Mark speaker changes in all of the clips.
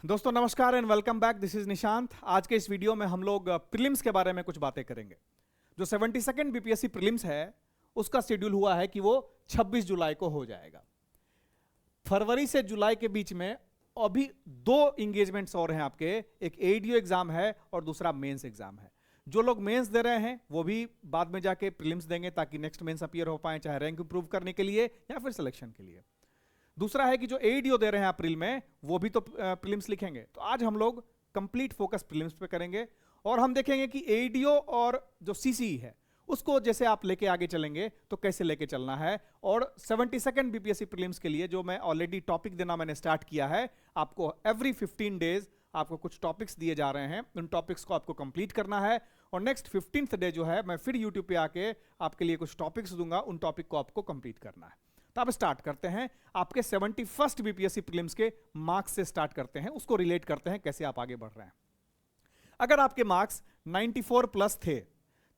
Speaker 1: दोस्तों नमस्कार and welcome back. This is Nishant. आज के इस वीडियो में हम लोग प्रीलिम्स के बारे में कुछ बातें करेंगे। जो 72nd बीपीएससी प्रीलिम्स है उसका शेड्यूल हुआ है कि वो 26 जुलाई को हो जाएगा। फरवरी से जुलाई के बीच में अभी दो इंगेजमेंट्स और हैं आपके, एक एडीओ एग्जाम है और दूसरा मेंस एग्जाम है। जो लोग मेंस दे रहे हैं वो भी बाद में जाके प्रीलिम्स देंगे ताकि नेक्स्ट मेंस अपीयर हो पाए, चाहे रैंक इंप्रूव करने के लिए या फिर सिलेक्शन के लिए। दूसरा है कि जो एडीओ दे रहे हैं अप्रैल में वो भी तो प्रीलिम्स लिखेंगे। तो आज हम लोग कंप्लीट फोकस प्रीलिम्स पे करेंगे और हम देखेंगे कि एडीओ और जो सीसी है उसको जैसे आप लेके आगे चलेंगे तो कैसे लेके चलना है। और 72nd बीपीएससी प्रीलिम्स के लिए जो मैं ऑलरेडी टॉपिक देना मैंने स्टार्ट किया है, आपको एवरी 15 डेज आपको कुछ टॉपिक्स दिए जा रहे हैं, उन टॉपिक्स को आपको कंप्लीट करना है। और नेक्स्ट 15th डे जो है मैं फिर यूट्यूब पे आके आपके लिए कुछ टॉपिक्स दूंगा, उन टॉपिक को आपको कंप्लीट करना है। तो अब स्टार्ट करते हैं। आपके 71st बीपीएससी प्रीलिम्स के मार्क्स से स्टार्ट करते हैं, उसको रिलेट करते हैं कैसे आप आगे बढ़ रहे हैं। अगर आपके मार्क्स 94 प्लस थे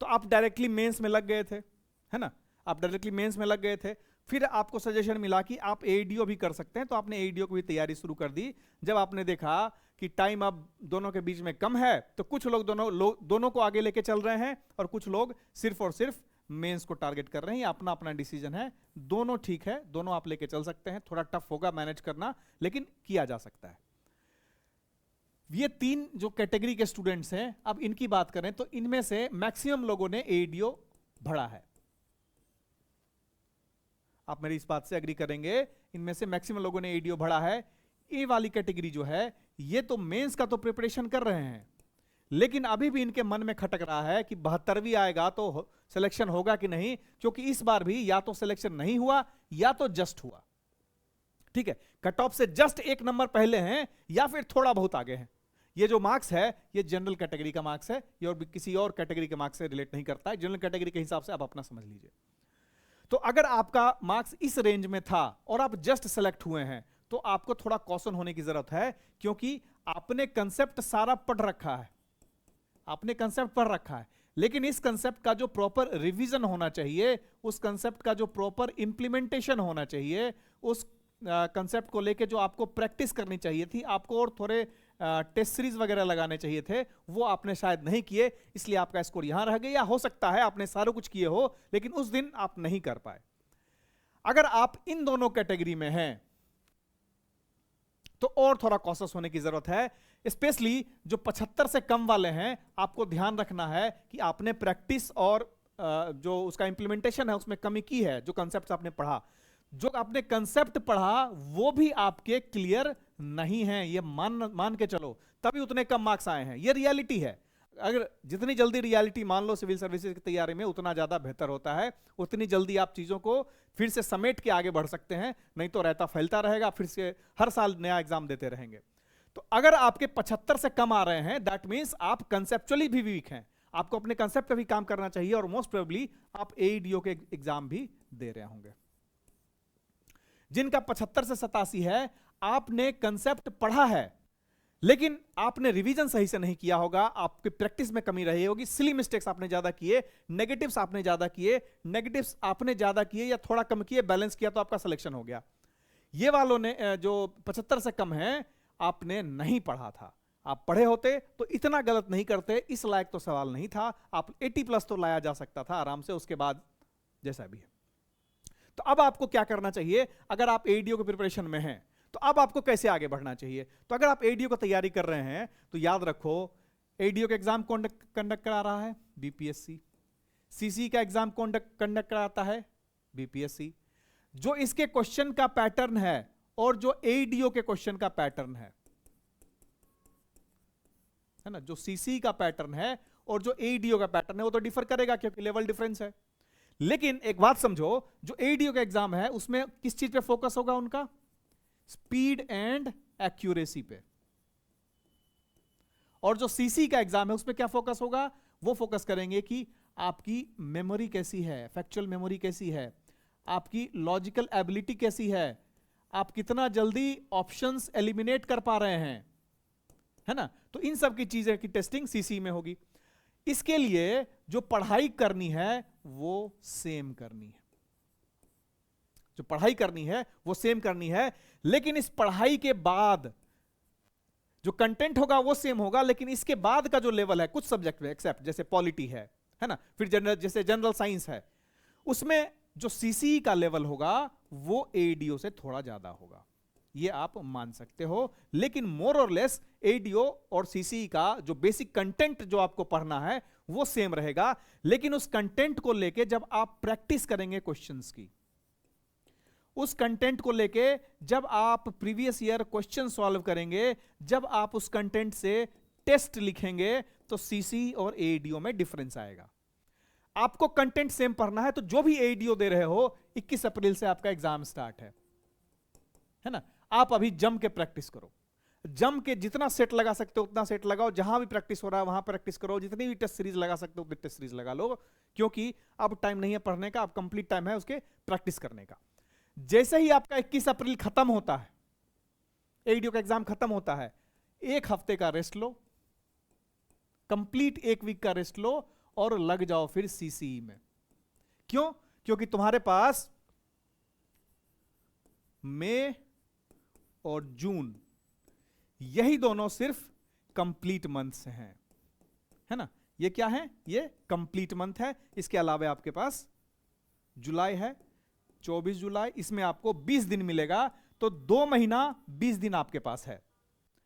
Speaker 1: तो आप डायरेक्टली मेंस में लग गए थे, है ना, आप डायरेक्टली मेंस में लग गए थे। फिर आपको सजेशन मिला कि आप एडीओ भी कर सकते हैं, तो आपने एडीओ की भी तैयारी शुरू कर दी। जब आपने देखा कि टाइम अब दोनों के बीच में कम है तो कुछ लोग दोनों को आगे लेके चल रहे हैं और कुछ लोग सिर्फ और सिर्फ मेंस को टारगेट कर रहे हैं। अपना अपना डिसीजन है, दोनों ठीक है, दोनों आप लेके चल सकते हैं। थोड़ा टफ होगा मैनेज करना, लेकिन किया जा सकता है। ये तीन जो कैटेगरी के स्टूडेंट्स हैं, अब इनकी बात करें तो इनमें से मैक्सिमम लोगों ने एडीओ भरा है। आप मेरी इस बात से एग्री करेंगे, इनमें से मैक्सिमम लोगों ने एडीओ भरा है। ए वाली कैटेगरी जो है ये तो मेंस का तो प्रिपरेशन कर रहे हैं, लेकिन अभी भी इनके मन में खटक रहा है कि 72वीं आएगा तो सिलेक्शन होगा कि नहीं, क्योंकि इस बार भी या तो सिलेक्शन नहीं हुआ या तो जस्ट हुआ। ठीक है, कट ऑफ से जस्ट एक नंबर पहले हैं या फिर थोड़ा बहुत आगे हैं। ये जो मार्क्स है ये जनरल कैटेगरी का मार्क्स है, ये और किसी और कैटेगरी के मार्क्स से रिलेट नहीं करता है। जनरल कैटेगरी के हिसाब से आप अपना समझ लीजिए। तो अगर आपका मार्क्स इस रेंज में था और आप जस्ट सेलेक्ट हुए हैं तो आपको थोड़ा कॉशन होने की जरूरत है, क्योंकि आपने कंसेप्ट सारा पढ़ रखा है, आपने कंसेप्ट पढ़ रखा है, लेकिन इस कंसेप्ट का जो प्रॉपर रिवीजन होना चाहिए, उस कंसेप्ट का जो प्रॉपर इंप्लीमेंटेशन होना चाहिए, उस कंसेप्ट को लेके जो आपको प्रैक्टिस करनी चाहिए थी, आपको और थोड़े टेस्ट सीरीज वगैरह लगाने चाहिए थे, वो आपने शायद नहीं किए, इसलिए आपका स्कोर यहां रह गया। या हो सकता है आपने सारा कुछ किए हो लेकिन उस दिन आप नहीं कर पाए। अगर आप इन दोनों कैटेगरी में हैं तो और थोड़ा कॉशियस होने की जरूरत है। स्पेशली जो 75 से कम वाले हैं, आपको ध्यान रखना है कि आपने प्रैक्टिस और जो उसका इंप्लीमेंटेशन है उसमें कमी की है। जो कंसेप्ट आपने पढ़ा, जो आपने कंसेप्ट पढ़ा वो भी आपके क्लियर नहीं है, ये मान के चलो, तभी उतने कम मार्क्स आए हैं। ये रियलिटी है। अगर जितनी जल्दी रियलिटी मान लो सिविल सर्विसेज की तैयारी में, उतना ज्यादा बेहतर होता है, उतनी जल्दी आप चीजों को फिर से समेट के आगे बढ़ सकते हैं। नहीं तो रहता फैलता रहेगा, फिर से हर साल नया एग्जाम देते रहेंगे। तो अगर आपके 75 से कम आ रहे हैं, दैट मींस आप कंसेप्चुअली भी वीक हैं, आपको अपने कंसेप्ट पे भी काम करना चाहिए और मोस्ट प्रोबेबली आप एडीओ के एग्जाम भी दे रहे होंगे। जिनका 75 से 87 है, आपने कंसेप्ट पढ़ा है लेकिन आपने रिवीजन सही से नहीं किया होगा, आपकी प्रैक्टिस में कमी रही होगी, सिली मिस्टेक्स आपने ज्यादा किए, नेगेटिव्स आपने ज्यादा किए, नेगेटिव्स आपने ज्यादा किए या थोड़ा कम किए, बैलेंस किया तो आपका सिलेक्शन हो गया। ये वालों ने जो 75 से कम है, आपने नहीं पढ़ा था। आप पढ़े होते तो इतना गलत नहीं करते, इस लायक तो सवाल नहीं था। आप 80 प्लस तो लाया जा सकता था आराम से, उसके बाद जैसा भी है। तो अब आपको क्या करना चाहिए? अगर आप एडीओ के प्रिपरेशन में हैं तो अब आपको कैसे आगे बढ़ना चाहिए? तो अगर आप एडीओ की तैयारी कर रहे हैं तो याद रखो, एडीओ का एग्जाम कौन कंडक्ट करा रहा है? बीपीएससी। सीसी का एग्जाम कौन कंडक्ट कराता है? बीपीएससी। जो इसके क्वेश्चन का पैटर्न है और जो एडीओ के क्वेश्चन का पैटर्न है ना, जो सीसी का पैटर्न है और जो एडीओ का पैटर्न है, वो तो डिफर करेगा क्योंकि लेवल डिफरेंस है। लेकिन एक बात समझो, जो एडीओ का एग्जाम है उसमें किस चीज पे फोकस होगा उनका? स्पीड एंड एक्यूरेसी पे। और जो सीसी का एग्जाम है उसमें क्या फोकस होगा? वो फोकस करेंगे कि आपकी मेमोरी कैसी है, फैक्चुअल मेमोरी कैसी है, आपकी लॉजिकल एबिलिटी कैसी है, आप कितना जल्दी ऑप्शंस एलिमिनेट कर पा रहे हैं, है ना। तो इन सब की चीजें की टेस्टिंग सीसी में होगी। इसके लिए जो पढ़ाई करनी है वो सेम करनी है, जो पढ़ाई करनी है वो सेम करनी है। लेकिन इस पढ़ाई के बाद जो कंटेंट होगा वो सेम होगा, लेकिन इसके बाद का जो लेवल है कुछ सब्जेक्ट में, एक्सेप्ट जैसे पॉलिटी है ना, फिर जनरल जैसे जनरल साइंस है, उसमें जो सीसीई का लेवल होगा वो एडीओ से थोड़ा ज्यादा होगा, ये आप मान सकते हो। लेकिन मोर और लेस एडीओ और सीसीई का जो बेसिक कंटेंट जो आपको पढ़ना है वो सेम रहेगा, लेकिन उस कंटेंट को लेके जब आप प्रैक्टिस करेंगे क्वेश्चंस की, उस कंटेंट को लेके जब आप प्रीवियस ईयर क्वेश्चन सॉल्व करेंगे, जब आप उस कंटेंट से टेस्ट लिखेंगे, तो सीसी और एडीओ में डिफरेंस आएगा। आपको कंटेंट सेम पढ़ना है, तो जो भी एडीओ दे रहे हो, 21 अप्रैल से आपका एग्जाम स्टार्ट है ना, आप अभी जम के प्रैक्टिस करो, जम के जितना सेट लगा सकते हो उतना सेट लगाओ, जहां भी प्रैक्टिस हो रहा है वहां प्रैक्टिस करो, जितनी भी टेस्ट सीरीज लगा सकते हो उतनी टेस्ट सीरीज लगा लो, क्योंकि अब टाइम नहीं है पढ़ने का, अब कंप्लीट टाइम है उसके प्रैक्टिस करने का। जैसे ही आपका 21 अप्रैल खत्म होता है, एडीओ का एग्जाम खत्म होता है, एक हफ्ते का रेस्ट लो, कंप्लीट एक वीक का रेस्ट लो और लग जाओ फिर सीसीई में। क्यों? क्योंकि तुम्हारे पास मई और जून यही दोनों सिर्फ कंप्लीट मंथ्स हैं, है ना, ये क्या है, ये कंप्लीट मंथ है। इसके अलावा आपके पास जुलाई है, 24 जुलाई, इसमें आपको 20 दिन मिलेगा, तो 2 महीना 20 दिन आपके पास है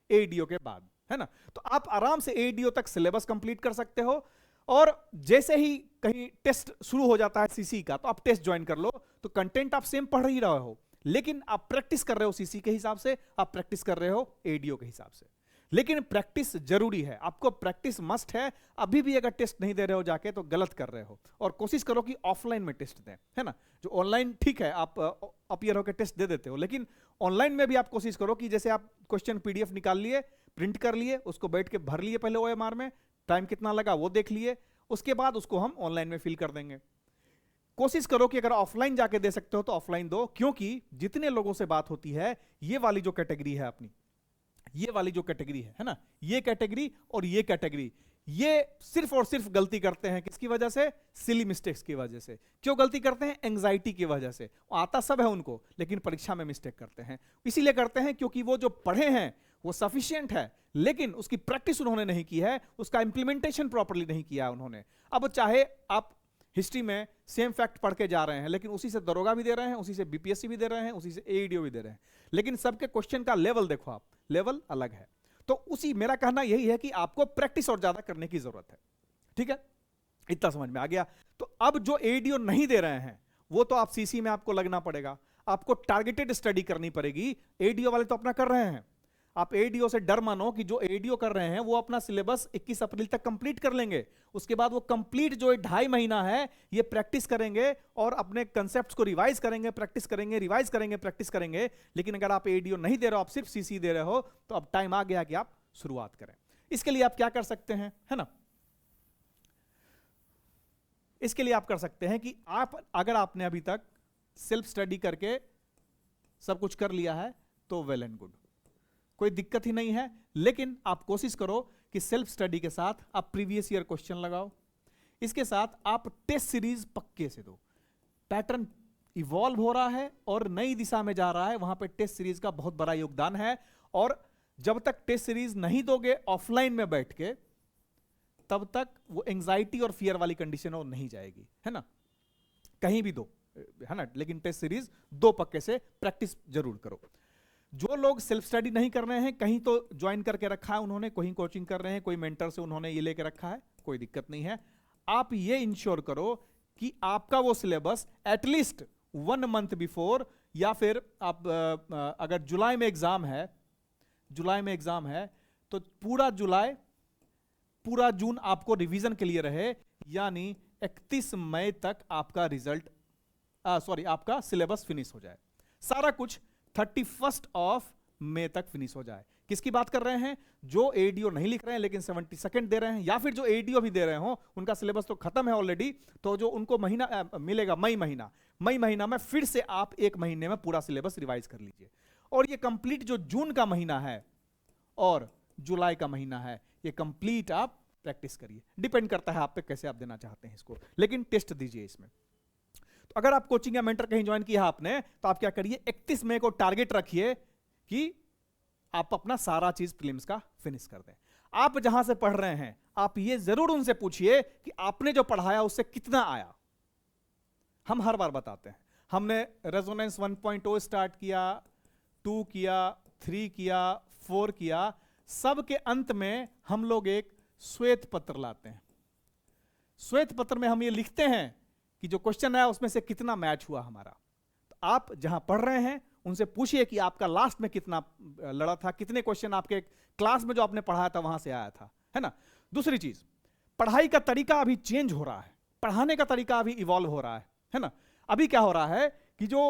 Speaker 1: एडीओ के बाद, है ना। तो आप आराम से एडीओ तक सिलेबस कंप्लीट कर सकते हो, और जैसे ही कहीं टेस्ट शुरू हो जाता है सीसी का, तो आप टेस्ट ज्वाइन कर लो, तो कंटेंट आप सेम पढ़ ही रहे हो, लेकिन आप प्रैक्टिस कर रहे हो सीसी के हिसाब से, आप प्रैक्टिस कर रहे हो एडीओ के हिसाब से। लेकिन प्रैक्टिस जरूरी है, आपको प्रैक्टिस मस्ट है। अभी भी अगर टेस्ट नहीं दे रहे हो जाके, तो गलत कर रहे हो, और कोशिश करो कि ऑफलाइन में टेस्ट दें, है ना। जो ऑनलाइन ठीक है, आप अपीयर होकर टेस्ट दे देते हो, लेकिन ऑनलाइन में भी आप कोशिश करो कि जैसे आप क्वेश्चन पीडीएफ निकाल लिए, प्रिंट कर लिए, उसको बैठ के भर लिए पहले ओएमआर में, टाइम कितना लगा वो देख लिए, उसके बाद उसको हम ऑनलाइन में फिल कर देंगे। कोशिश करो कि अगर ऑफलाइन जाके दे सकते हो तो ऑफलाइन दो, क्योंकि जितने लोगों से बात होती है, ये वाली जो कैटेगरी है अपनी, ये वाली जो कैटेगरी है ना, ये कैटेगरी और ये कैटेगरी, ये सिर्फ और सिर्फ गलती करते हैं किसकी वजह से, सिली मिस्टेक्स की वजह से। क्यों गलती करते हैं? एंजाइटी की वजह से। आता सब है उनको, लेकिन परीक्षा में मिस्टेक करते हैं। इसीलिए करते हैं क्योंकि वो जो पढ़े हैं वो सफिशिएंट है, लेकिन उसकी प्रैक्टिस उन्होंने नहीं की है, उसका इंप्लीमेंटेशन प्रॉपर्ली नहीं किया उन्होंने। अब चाहे आप हिस्ट्री में सेम फैक्ट पढ़ के जा रहे हैं, लेकिन उसी से दरोगा भी दे रहे हैं, उसी से बीपीएससी भी दे रहे हैं, उसी से एईडीओ भी दे रहे हैं, लेकिन सबके क्वेश्चन का लेवल देखो आप, लेवल अलग है। तो उसी मेरा कहना यही है कि आपको प्रैक्टिस और ज्यादा करने की जरूरत है, ठीक है, इतना समझ में आ गया। तो अब जो एईडीओ नहीं दे रहे हैं, वो तो आप सीसी में आपको लगना पड़ेगा, आपको टारगेटेड स्टडी करनी पड़ेगी। एईडीओ वाले तो अपना कर रहे हैं, आप एईडीओ से डर मानो कि जो एईडीओ कर रहे हैं वो अपना सिलेबस 21 अप्रैल तक कंप्लीट कर लेंगे, उसके बाद वो कंप्लीट जो 2.5 महीना है ये प्रैक्टिस करेंगे और अपने कंसेप्ट्स को रिवाइज करेंगे, प्रैक्टिस करेंगे, रिवाइज करेंगे, प्रैक्टिस करेंगे। लेकिन अगर आप एईडीओ नहीं दे रहे हो, आप सिर्फ सीसी दे रहे हो, तो अब टाइम आ गया कि आप शुरुआत करें। इसके लिए आप क्या कर सकते हैं, है ना, इसके लिए आप कर सकते हैं कि आप अगर आपने अभी तक सेल्फ स्टडी करके सब कुछ कर लिया है तो वेल एंड गुड, कोई दिक्कत ही नहीं है। लेकिन आप कोशिश करो कि सेल्फ स्टडी के साथ आप प्रीवियस ईयर क्वेश्चन लगाओ, इसके साथ आप टेस्ट सीरीज पक्के से दो। पैटर्न इवॉल्व हो रहा है और नई दिशा में जा रहा है, वहां पे टेस्ट सीरीज का बहुत बड़ा योगदान है। और जब तक टेस्ट सीरीज नहीं दोगे ऑफलाइन में बैठ के, तब तक वो एंजाइटी और फियर वाली कंडीशन वो नहीं जाएगी, है ना। कहीं भी दो, है ना, लेकिन टेस्ट सीरीज दो पक्के से, प्रैक्टिस जरूर करो। जो लोग सेल्फ स्टडी नहीं कर रहे हैं, कहीं तो ज्वाइन करके रखा है उन्होंने, कोई कोचिंग कर रहे हैं, कोई मेंटर से उन्होंने ये लेके रखा है, कोई दिक्कत नहीं है। आप ये इंश्योर करो कि आपका वो सिलेबस एटलीस्ट 1 मंथ बिफोर, या फिर आप अगर जुलाई में एग्जाम है, जुलाई में एग्जाम है, तो पूरा जुलाई पूरा जून आपको रिवीजन के लिए रहे, यानी 31 मई तक आपका रिजल्ट आपका सिलेबस फिनिश हो जाए, सारा कुछ 31 मई तक फिनिश हो जाए। किसकी बात कर रहे हैं? जो एडीओ नहीं लिख रहे हैं लेकिन 72nd दे रहे हैं, या फिर जो एडीओ भी दे रहे हो, उनका सिलेबस तो खत्म है ऑलरेडी, तो जो उनको महीना मिलेगा मई महीना में फिर से आप 1 महीने में पूरा सिलेबस रिवाइज कर लीजिए। और ये कंप्लीट जो जून का महीना है और जुलाई का महीना है, ये कंप्लीट आप प्रैक्टिस करिए। डिपेंड करता है आप पे कैसे आप देना चाहते हैं इसको, लेकिन टेस्ट दीजिए इसमें। तो अगर आप कोचिंग या मेंटर कहीं ज्वाइन किया आपने, तो आप क्या करिए, 31 मई को टारगेट रखिए कि आप अपना सारा चीज प्रीलिम्स का फिनिश कर दें। आप जहां से पढ़ रहे हैं आप ये जरूर उनसे पूछिए कि आपने जो पढ़ाया उससे कितना आया। हम हर बार बताते हैं, हमने रेजोनेंस 1.0 स्टार्ट किया, 2 किया, 3 किया, 4 किया, सब के अंत में हम लोग एक श्वेत पत्र लाते हैं। श्वेत पत्र में हम ये लिखते हैं कि जो क्वेश्चन आया उसमें से कितना मैच हुआ हमारा। तो आप जहां पढ़ रहे हैं उनसे पूछिए कि आपका लास्ट में कितना लड़ा था, कितने क्वेश्चन आपके क्लास में जो आपने पढ़ाया था वहां से आया था, है ना। दूसरी चीज, पढ़ाई का तरीका अभी चेंज हो रहा है, पढ़ाने का तरीका अभी इवॉल्व हो रहा है ना। अभी क्या हो रहा है कि जो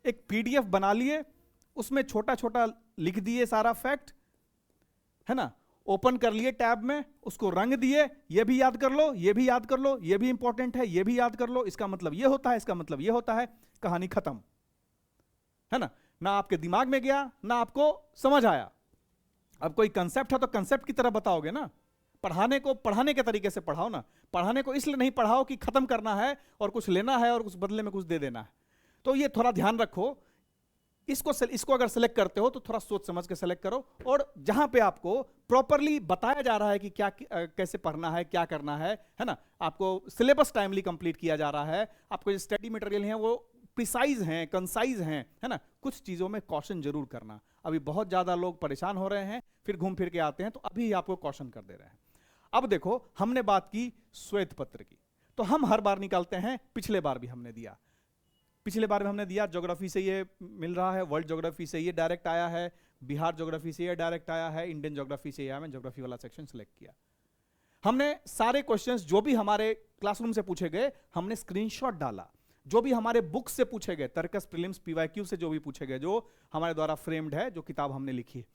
Speaker 1: एक पीडीएफ बना लिए, उसमें छोटा छोटा लिख दिए सारा फैक्ट, है ना, ओपन कर लिए टैब में, उसको रंग दिए, ये भी याद कर लो, ये भी याद कर लो, ये भी इंपॉर्टेंट है, ये भी याद कर लो, इसका मतलब ये होता है, इसका मतलब ये होता है, कहानी खत्म, है ना। ना आपके दिमाग में गया, ना आपको समझ आया। अब कोई कंसेप्ट है तो कंसेप्ट की तरह बताओगे ना, पढ़ाने को पढ़ाने के तरीके से पढ़ाओ ना। पढ़ाने को इसलिए नहीं पढ़ाओ कि खत्म करना है और कुछ लेना है और उस बदले में कुछ दे देना है। तो ये थोड़ा ध्यान रखो, इसको अगर सेलेक्ट करते हो तो थोड़ा सोच समझ के सेलेक्ट करो, और जहां पे आपको प्रॉपरली बताया जा रहा है कि क्या कैसे पढ़ना है, क्या करना है ना। आपको सिलेबस टाइमली कंप्लीट किया जा रहा है, आपको जो स्टडी मटेरियल है वो प्रिसाइज हैं, कंसाइज हैं, है ना। कुछ चीजों में कॉशन जरूर करना। अभी बहुत ज्यादा लोग परेशान हो रहे हैं, फिर घूम फिर के आते हैं, तो अभी आपको कॉशन कर दे रहे हैं। अब देखो, हमने बात की श्वेत पत्र की, तो हम हर बार निकालते हैं, पिछले बार भी हमने दिया, पिछले बार में हमने दिया ज्योग्राफी से ये मिल रहा है, वर्ल्ड ज्योग्राफी से ये डायरेक्ट आया है, बिहार ज्योग्राफी से ये डायरेक्ट आया है, इंडियन ज्योग्राफी से ये आया। मैं ज्योग्राफी वाला सेक्शन सेलेक्ट किया। हमने सारे क्वेश्चंस जो भी हमारे क्लासरूम से पूछे गए हमने स्क्रीनशॉट डाला, जो भी हमारे बुक से पूछे गए, तर्कस प्रीलिम्स पीवाईक्यू से जो भी पूछे गए, जो हमारे द्वारा फ्रेम्ड है, जो किताब हमने लिखी,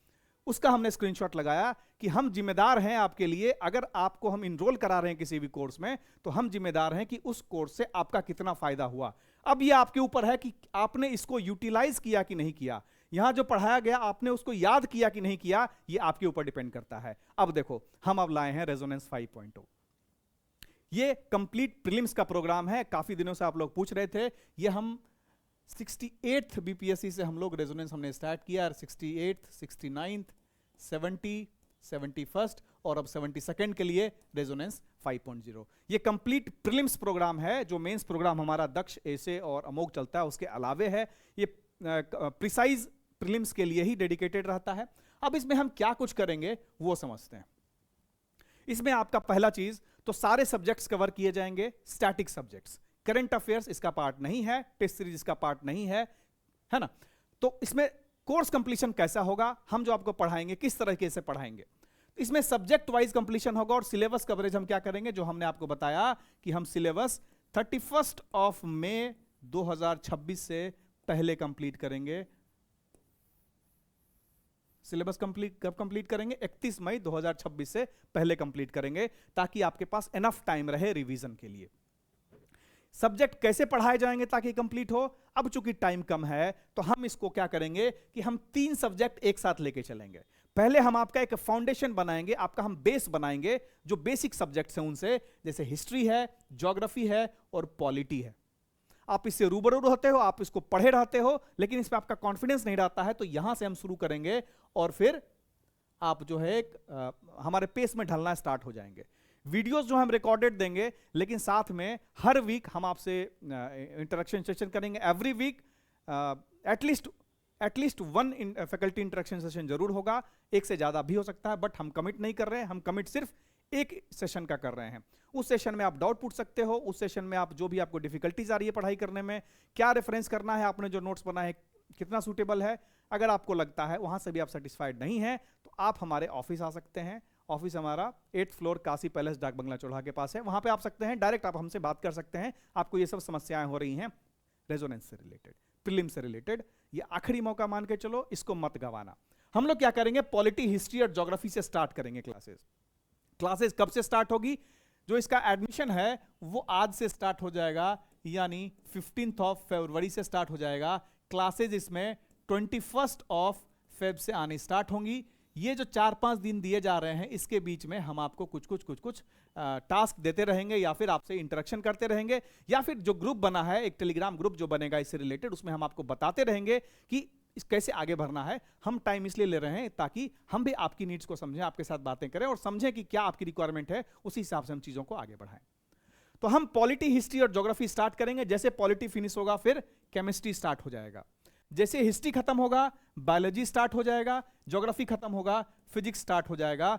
Speaker 1: उसका हमने स्क्रीनशॉट लगाया कि हम जिम्मेदार हैं आपके लिए। अगर आपको हम इनरोल करा रहे हैं किसी भी कोर्स में, तो हम जिम्मेदार हैं कि उस कोर्स से आपका कितना फायदा हुआ। अब ये आपके ऊपर है कि आपने इसको यूटिलाइज किया कि नहीं किया, यहां जो पढ़ाया गया आपने उसको याद किया कि नहीं किया, ये आपके ऊपर डिपेंड करता है। अब देखो, हम अब लाए हैं रेजोनेंस 5.0। ये कंप्लीट प्रीलिम्स का प्रोग्राम है। काफी दिनों से आप लोग पूछ रहे थे, ये हम 68th बीपीएससी से हम लोग रेजोनेंस हमने स्टार्ट किया, 68th, 69th, 70, 71st और अब 72nd के लिए रेजोनेंस 5.0। ये कंप्लीट प्रीलिम्स प्रोग्राम है। जो मेंस प्रोग्राम हमारा दक्ष, एसे और अमोघ चलता है, उसके अलावे है। ये प्रिसाइज प्रीलिम्स के लिए ही डेडिकेटेड रहता है। अब इसमें हम क्या कुछ करेंगे वो समझते हैं। इसमें आपका पहला चीज तो सारे सब्जेक्ट्स कवर किए जाएंगे, स्टैटिक सब्जेक्ट्स। करंट अफेयर्स इसका पार्ट नहीं है, टेस्ट सीरीज इसका पार्ट नहीं है ना। तो इसमें कोर्स कंप्लीशन कैसा होगा, हम जो आपको पढ़ाएंगे किस तरीके से पढ़ाएंगे, इसमें सब्जेक्ट वाइज कंप्लीशन होगा। और सिलेबस कवरेज हम क्या करेंगे, जो हमने आपको बताया कि हम सिलेबस 31 मई 2026 से पहले कंप्लीट करेंगे। सिलेबस कब कंप्लीट करेंगे, 31 मई 2026 से पहले कंप्लीट करेंगे, ताकि आपके पास एनफ टाइम रहे रिवीजन के लिए। सब्जेक्ट कैसे पढ़ाए जाएंगे ताकि कंप्लीट हो, अब चूंकि टाइम कम है तो हम इसको क्या करेंगे कि हम 3 सब्जेक्ट एक साथ लेके चलेंगे। पहले हम आपका एक फाउंडेशन बनाएंगे, आपका हम बेस बनाएंगे, जो बेसिक सब्जेक्ट्स हैं उनसे, जैसे हिस्ट्री है, ज्योग्राफी है और पॉलिटी है। आप इससे रूबरू रहते हो, आप इसको पढ़े रहते हो, लेकिन इस पर आपका कॉन्फिडेंस नहीं रहता है, तो यहां से हम शुरू करेंगे और फिर आप जो है हमारे पेस में ढलना स्टार्ट हो जाएंगे। वीडियोस जो हम रिकॉर्डेड देंगे, लेकिन साथ में हर वीक हम आपसे इंटरेक्शन सेशन करेंगे। Every week at least 1 faculty interaction session जरूर होगा, एक से ज्यादा भी हो सकता है, बट हम कमिट नहीं कर रहे हैं। हम कमिट सिर्फ एक सेशन का कर रहे हैं। उस सेशन में आप डाउट पूछ सकते हो, उस सेशन में आप जो भी आपको डिफिकल्टीज आ रही है पढ़ाई करने में, क्या रेफरेंस करना है, आपने जो नोट्स बनाए हैं कितना सूटेबल है, अगर आपको लगता है वहां से भी आप सेटिस्फाइड नहीं है तो आप हमारे ऑफिस आ सकते हैं। ऑफिस हमारा 8th फ्लोर काशी पैलेस डाक बंगला चौराहा के पास है, वहां पे आप सकते हैं, डायरेक्ट आप हमसे बात कर सकते हैं। आपको ये सब समस्याएं हो रही हैं रेजोनेंस से रिलेटेड, प्रीलिम से रिलेटेड, ये आखिरी मौका मान के चलो, इसको मत गवाना। हम लोग क्या करेंगे, पॉलिटी, हिस्ट्री और ज्योग्राफी से स्टार्ट करेंगे क्लासेस कब से स्टार्ट होगी, जो इसका एडमिशन है वो आज से स्टार्ट हो जाएगा, यानी 15 फरवरी से स्टार्ट हो जाएगा। क्लासेस इसमें 21 फेब से आनी स्टार्ट होंगी। ये जो 4-5 दिन दिए जा रहे हैं, इसके बीच में हम आपको कुछ टास्क देते रहेंगे, या फिर आपसे इंटरेक्शन करते रहेंगे, या फिर जो ग्रुप बना है, एक टेलीग्राम ग्रुप जो बनेगा इससे रिलेटेड, उसमें हम आपको बताते रहेंगे कि कैसे आगे बढ़ना है। हम टाइम इसलिए ले रहे हैं ताकि हम भी आपकी नीड्स को समझें, आपके साथ बातें करें और समझें कि क्या आपकी रिक्वायरमेंट है, उसी हिसाब से हम चीज़ों को आगे बढ़ाएं। तो हम पॉलिटी, हिस्ट्री और ज्योग्राफी स्टार्ट करेंगे। जैसे पॉलिटी फिनिश होगा फिर केमिस्ट्री स्टार्ट हो जाएगा। जैसे हिस्ट्री खत्म होगा बायोलॉजी स्टार्ट हो जाएगा, ज्योग्राफी खत्म होगा फिजिक्स स्टार्ट हो जाएगा।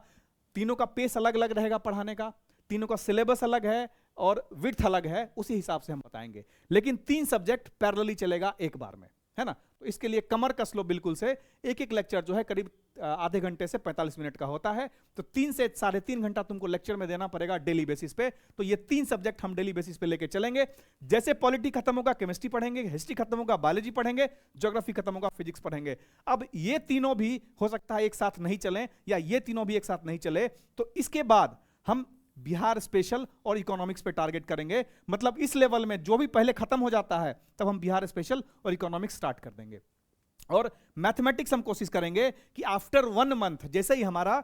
Speaker 1: तीनों का पेस अलग अलग रहेगा पढ़ाने का, तीनों का सिलेबस अलग है और विड्थ अलग है, उसी हिसाब से हम बताएंगे। लेकिन 3 सब्जेक्ट पैरेलली चलेगा एक बार में, है ना। तो इसके लिए कमर कस लो बिल्कुल से। एक एक लेक्चर जो है करीब आधे घंटे से 45 मिनट का होता है, तो 3 से 3.5 घंटा तुमको लेक्चर में देना पड़ेगा डेली बेसिस पे। तो ये 3 सब्जेक्ट हम डेली बेसिस पे लेके चलेंगे। जैसे पॉलिटी खत्म होगा केमिस्ट्री पढ़ेंगे, हिस्ट्री खत्म होगा बायोलॉजी पढ़ेंगे, ज्योग्राफी खत्म होगा फिजिक्स पढ़ेंगे। अब ये तीनों भी हो सकता है एक साथ नहीं चलें, या ये तीनों भी एक साथ नहीं चले, तो इसके बाद हम बिहार स्पेशल और इकोनॉमिक्स पे टारगेट करेंगे। मतलब इस लेवल में जो भी पहले खत्म हो जाता है तब हम बिहार स्पेशल और इकोनॉमिक्स स्टार्ट कर देंगे। और मैथमेटिक्स हम कोशिश करेंगे कि आफ्टर 1 मंथ, जैसे ही हमारा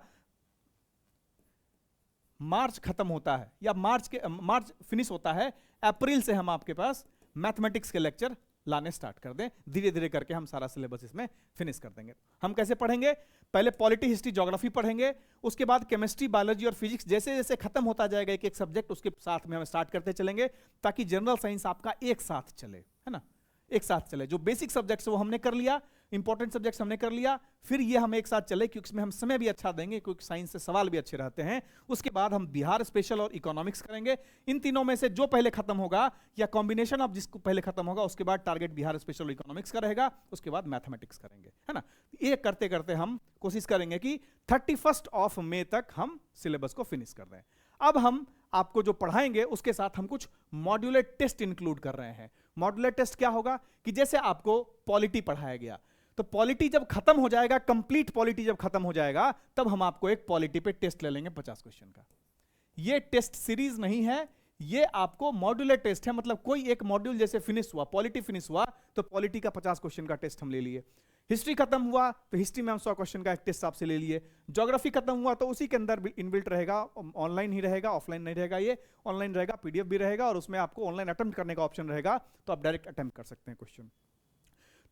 Speaker 1: मार्च खत्म होता है या मार्च फिनिश होता है, अप्रैल से हम आपके पास मैथमेटिक्स के लेक्चर लाने स्टार्ट कर दें। धीरे धीरे करके हम सारा सिलेबस इसमें फिनिश कर देंगे। हम कैसे पढ़ेंगे? पहले पॉलिटी, हिस्ट्री, ज्योग्राफी पढ़ेंगे, उसके बाद केमिस्ट्री, बायोलॉजी और फिजिक्स जैसे जैसे खत्म होता जाएगा एक एक सब्जेक्ट, उसके साथ में हम स्टार्ट करते चलेंगे, ताकि जनरल साइंस आपका एक साथ चले, है ना, एक साथ चले। जो बेसिक सब्जेक्ट्स वो हमने कर लिया, इंपॉर्टेंट सब्जेक्ट्स हमने कर लिया, फिर ये हम एक साथ चले, क्योंकि इसमें हम समय भी अच्छा देंगे, क्योंकि साइंस से सवाल भी अच्छे रहते हैं। उसके बाद हम बिहार स्पेशल और इकोनॉमिक्स करेंगे। इन तीनों में से जो पहले खत्म होगा या कॉम्बिनेशन ऑफ जिसको पहले खत्म होगा, उसके बाद टारगेट बिहार स्पेशल और इकोनॉमिक्स का रहेगा, उसके बाद मैथमेटिक्स करेंगे, है ना। ये करते करते हम कोशिश करेंगे कि 31 मई तक हम सिलेबस को फिनिश कर दें। अब हम आपको जो पढ़ाएंगे उसके साथ हम कुछ मॉड्यूलर टेस्ट इंक्लूड कर रहे हैं। मॉड्यूलर टेस्ट क्या होगा कि जैसे आपको पॉलिटी पढ़ाया गया, तो पॉलिटी जब खत्म हो जाएगा, कंप्लीट पॉलिटी जब खत्म हो जाएगा, तब हम आपको एक पॉलिटी पे टेस्ट ले लेंगे 50 क्वेश्चन का। ये टेस्ट सीरीज नहीं है, ये आपको मॉड्यूलर टेस्ट है। मतलब कोई एक मॉड्यूल जैसे फिनिश हुआ, पॉलिटी फिनिश हुआ, तो पॉलिटी का 50 क्वेश्चन का टेस्ट हम ले लिए। हिस्ट्री खत्म हुआ तो हिस्ट्री में हम 100 क्वेश्चन का एक टेस्ट आपसे ले लिए। ज्योग्राफी खत्म हुआ तो उसी के अंदर इनबिल्ट रहेगा, ऑनलाइन ही रहेगा, ऑफलाइन नहीं रहेगा, ये ऑनलाइन रहेगा, पीडीएफ भी रहेगा, और उसमें आपको ऑनलाइन अटेम्प्ट करने का ऑप्शन रहेगा, तो आप डायरेक्ट अटेम्प्ट कर सकते हैं क्वेश्चन।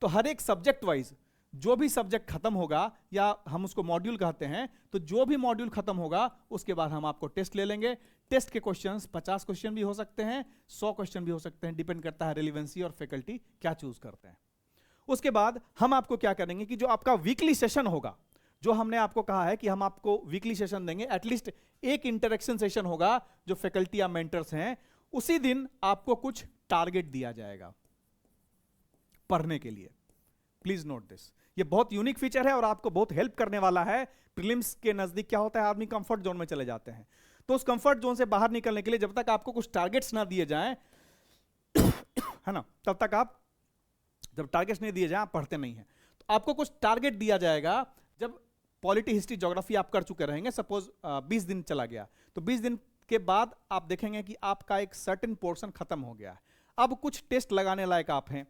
Speaker 1: तो हर एक सब्जेक्ट वाइज जो भी सब्जेक्ट खत्म होगा, या हम उसको मॉड्यूल कहते हैं, तो जो भी मॉड्यूल खत्म होगा उसके बाद हम आपको टेस्ट ले लेंगे। टेस्ट के क्वेश्चंस 50 क्वेश्चन भी हो सकते हैं, 100 क्वेश्चन भी हो सकते हैं, डिपेंड करता है रिलेवेंसी और फैकल्टी क्या चूज करते हैं। उसके बाद हम आपको क्या करेंगे कि जो आपका वीकली सेशन होगा, जो हमने आपको कहा है कि हम आपको वीकली सेशन देंगे, एटलीस्ट एक इंटरेक्शन सेशन होगा जो फैकल्टी या मेंटर्स हैं, उसी दिन आपको कुछ टारगेट दिया जाएगा पढ़ने के लिए। प्लीज नोट दिस, ये बहुत यूनिक फीचर है और आपको बहुत हेल्प करने वाला है। प्रीलिम्स के नजदीक क्या होता है, आदमी कंफर्ट जोन में चले जाते हैं, तो उस कंफर्ट जोन से बाहर निकलने के लिए जब तक आपको कुछ टारगेट्स ना दिए जाएं है ना, तब तक आप, जब टारगेट्स नहीं दिए जाएं आप पढ़ते नहीं हैं। तो आपको कुछ टारगेट दिया जाएगा जब पॉलिटी, हिस्ट्री, ज्योग्राफी आप कर चुके रहेंगे। सपोज 20 दिन चला गया, तो 20 दिन के बाद आप देखेंगे कि आपका एक सर्टेन पोर्शन खत्म हो गया है। अब कुछ टेस्ट लगाने लायक आप हैं,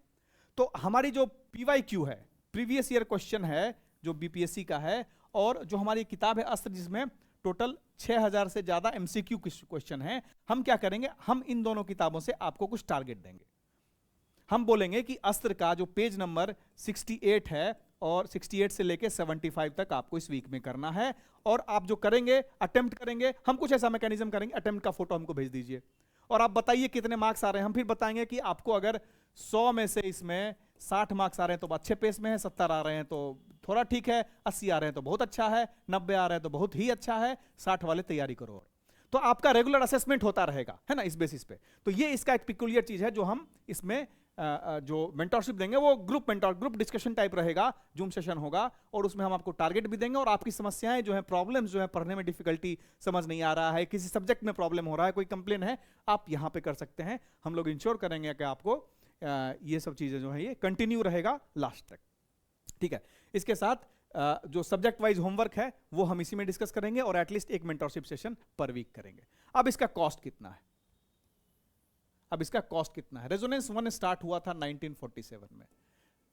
Speaker 1: तो हमारी जो PYQ है, प्रीवियस ईयर क्वेश्चन है, जो BPSC का है, और जो हमारी किताब है अस्त्र, जिसमें टोटल 6000 से ज्यादा MCQ क्वेश्चन है, हम क्या करेंगे, हम इन दोनों किताबों से आपको कुछ टारगेट देंगे। हम बोलेंगे कि अस्त्र का जो पेज नंबर 68 है, और 68 से लेके 75 तक आपको इस वीक में करना है, और आप जो करेंगे, अटेम्प्ट करेंगे, हम कुछ ऐसा मैकेनिज्म करेंगे, अटेम्प्ट का फोटो हमको भेज दीजिए और आप बताइए कितने मार्क्स आ रहे हैं। हम फिर बताएंगे कि आपको अगर 100 में से इसमें 60 मार्क्स आ रहे हैं तो अच्छे पेस में है, 70 आ रहे हैं तो थोड़ा ठीक है, 80 आ रहे हैं तो बहुत अच्छा है, 90 आ रहे हैं तो बहुत ही अच्छा है, 60 वाले तैयारी करो। और तो आपका रेगुलर असेसमेंट होता रहेगा, है ना, इस बेसिस पे। तो ये इसका एक पिकुलियर चीज है जो हम इसमें जो मेंटरशिप देंगे वो ग्रुप डिस्कशन टाइप रहेगा, जूम सेशन होगा, और उसमें हम आपको टारगेट भी देंगे, और आपकी समस्याएं जो है, प्रॉब्लम्स जो है, पढ़ने में डिफिकल्टी, समझ नहीं आ रहा है, किसी सब्जेक्ट में प्रॉब्लम हो रहा है, कोई कंप्लेन है, आप यहाँ पे कर सकते हैं। हम लोग इंश्योर करेंगे कि आपको ये सब चीजें जो है ये कंटिन्यू रहेगा लास्ट तक, ठीक है। इसके साथ जो सब्जेक्ट वाइज होमवर्क है वो हम इसी में डिस्कस करेंगे, और एटलीस्ट एक मेंटरशिप सेशन पर वीक करेंगे। अब इसका कॉस्ट कितना है, रेजोनेंस 1 स्टार्ट हुआ था 1947 में,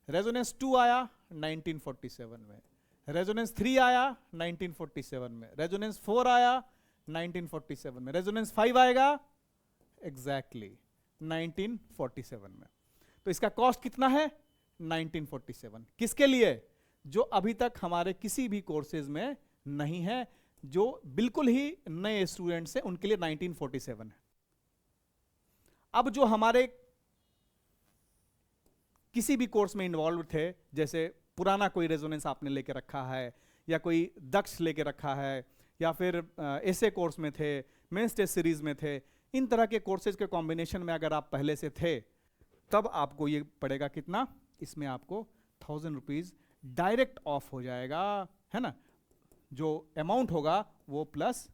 Speaker 1: रेजोनेंस 2 आया 1947 में, रेजोनेंस 3 आया 1947 में, रेजोनेंस 4 आया 1947 में, रेजोनेंस 5 आएगा एग्जैक्टली 1947 में। तो इसका कॉस्ट कितना है, 1947 किसके लिए? जो अभी तक हमारे किसी भी कोर्सेज में नहीं है, जो बिल्कुल ही नए स्टूडेंट्स हैं उनके लिए 1947 है। अब जो हमारे किसी भी कोर्स में इन्वॉल्व थे, जैसे पुराना कोई रेजोनेंस आपने लेके रखा है, या कोई दक्ष लेके रखा है, या फिर ऐसे कोर्स में थे, मेंस टेस्ट सीरीज में थे, इन तरह के कोर्सेज के कॉम्बिनेशन में अगर आप पहले से थे, तब आपको ये पड़ेगा कितना? इसमें आपको 1000 रुपीज डायरेक्ट ऑफ हो जाएगा, है ना। जो अमाउंट होगा वो प्लस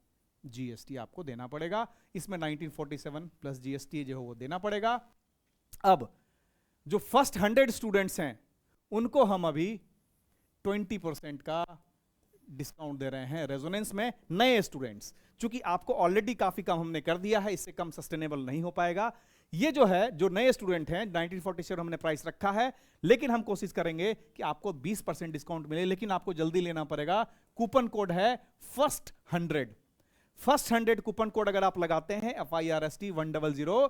Speaker 1: जीएसटी आपको देना पड़ेगा। इसमें 1947 प्लस जीएसटी जो वो देना पड़ेगा। अब जो फर्स्ट 100 स्टूडेंट्स हैं उनको हम अभी 20% का डिस्काउंट दे रहे हैं रेजोनेंस में, नए स्टूडेंट्स। चूंकि आपको ऑलरेडी काफी कम हमने कर दिया है, इससे कम सस्टेनेबल नहीं हो पाएगा। ये जो है, जो नए स्टूडेंट हैं, 1947 हमने प्राइस रखा है, लेकिन हम कोशिश करेंगे कि आपको 20% डिस्काउंट मिले, लेकिन आपको जल्दी लेना पड़ेगा। कूपन कोड है फर्स्ट 100। फर्स्ट 100 कूपन कोड अगर आप लगाते हैं FIRST 100,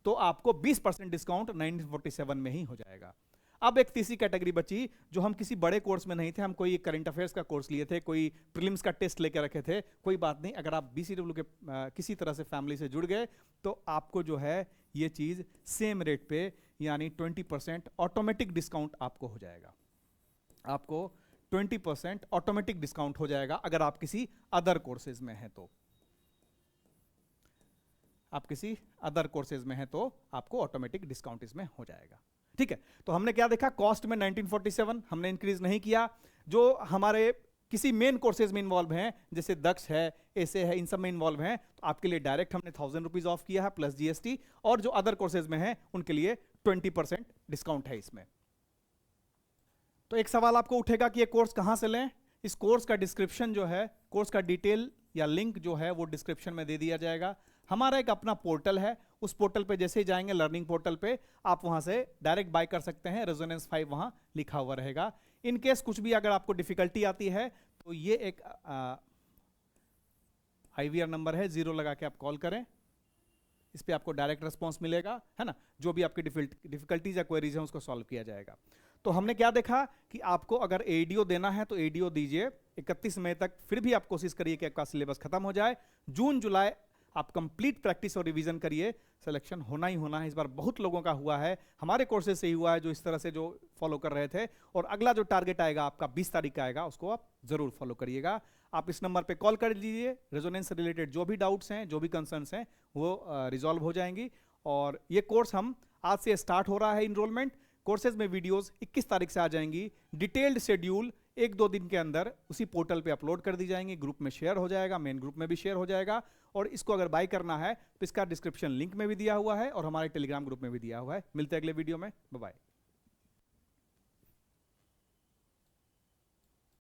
Speaker 1: तो आपको 20% डिस्काउंट 1947 में ही हो जाएगा। अब एक तीसरी कैटेगरी बची, जो हम किसी बड़े कोर्स में नहीं थे, हम कोई करंट अफेयर्स का कोर्स लिए थे, कोई प्रीलिम्स का टेस्ट लेकर रखे थे। कोई बात नहीं, अगर आप BCW के किसी तरह से फैमिली से जुड़ गए, तो आपको जो है ये चीज सेम रेट पे, यानी 20% ऑटोमेटिक डिस्काउंट आपको हो जाएगा। आपको 20% ऑटोमेटिक डिस्काउंट हो जाएगा अगर आप किसी अदर कोर्सेज में हैं तो। आप किसी अदर कोर्सेज में हैं तो आपको ऑटोमेटिक डिस्काउंट इसमें हो जाएगा। ठीक है, तो हमने क्या देखा? कॉस्ट में 1947 हमने इंक्रीज नहीं किया। जो हमारे किसी मेन कोर्सेज में इन्वॉल्व हैं, जैसे दक्ष है, ऐसे है, इन सब में इन्वॉल्व हैं, तो आपके लिए डायरेक्ट हमने 1000 रुपीज ऑफ किया है प्लस जीएसटी। और जो अदर कोर्सेज में हैं उनके लिए 20% डिस्काउंट है इसमें। तो एक सवाल आपको उठेगा कि ये कोर्स कहां से लें? इस कोर्स का डिस्क्रिप्शन जो है, कोर्स का डिटेल या लिंक जो है वो डिस्क्रिप्शन में दे दिया जाएगा। हमारा एक अपना पोर्टल है, उस पोर्टल पे जैसे ही जाएंगे लर्निंग पोर्टल पे, आप वहां से डायरेक्ट बाय कर सकते हैं। रेजोनेंस 5 वहां लिखा हुआ रहेगा। इन केस कुछ भी अगर आपको डिफिकल्टी आती है, तो ये एक IVR नंबर है, 0 लगा के आप कॉल करें, इस पे आपको डायरेक्ट रिस्पॉन्स मिलेगा, है ना। जो भी आपकी डिफिकल्टीज या क्वेरीज हैं उसको सॉल्व किया जाएगा। तो हमने क्या देखा कि आपको अगर ADO देना है तो ADO दीजिए 31 मई तक। फिर भी आप कोशिश करिए कि आपका सिलेबस खत्म हो जाए। जून जुलाई आप कंप्लीट प्रैक्टिस और रिवीजन करिए, सिलेक्शन होना ही होना है। इस बार बहुत लोगों का हुआ है, हमारे कोर्सेज से ही हुआ है, जो इस तरह से जो फॉलो कर रहे थे। और अगला जो टारगेट आएगा आपका 20 तारीख का आएगा, उसको आप जरूर फॉलो करिएगा। आप इस नंबर पे कॉल कर लीजिए, रेजोनेंस से रिलेटेड जो भी डाउट्स हैं, जो भी कंसर्न्स हैं, वो रिजॉल्व हो जाएंगी। और ये कोर्स हम आज से स्टार्ट हो रहा है इनरोलमेंट। कोर्सेज में वीडियोस 21 तारीख से आ जाएंगी। डिटेल्ड शेड्यूल 1-2 दिन के अंदर उसी पोर्टल पे अपलोड कर दी जाएंगी, ग्रुप में शेयर हो जाएगा, मेन ग्रुप में भी शेयर हो जाएगा। और इसको अगर बाय करना है तो इसका डिस्क्रिप्शन लिंक में भी दिया हुआ है और हमारे टेलीग्राम ग्रुप में भी दिया हुआ है। मिलते हैं अगले वीडियो में, बाय बाय।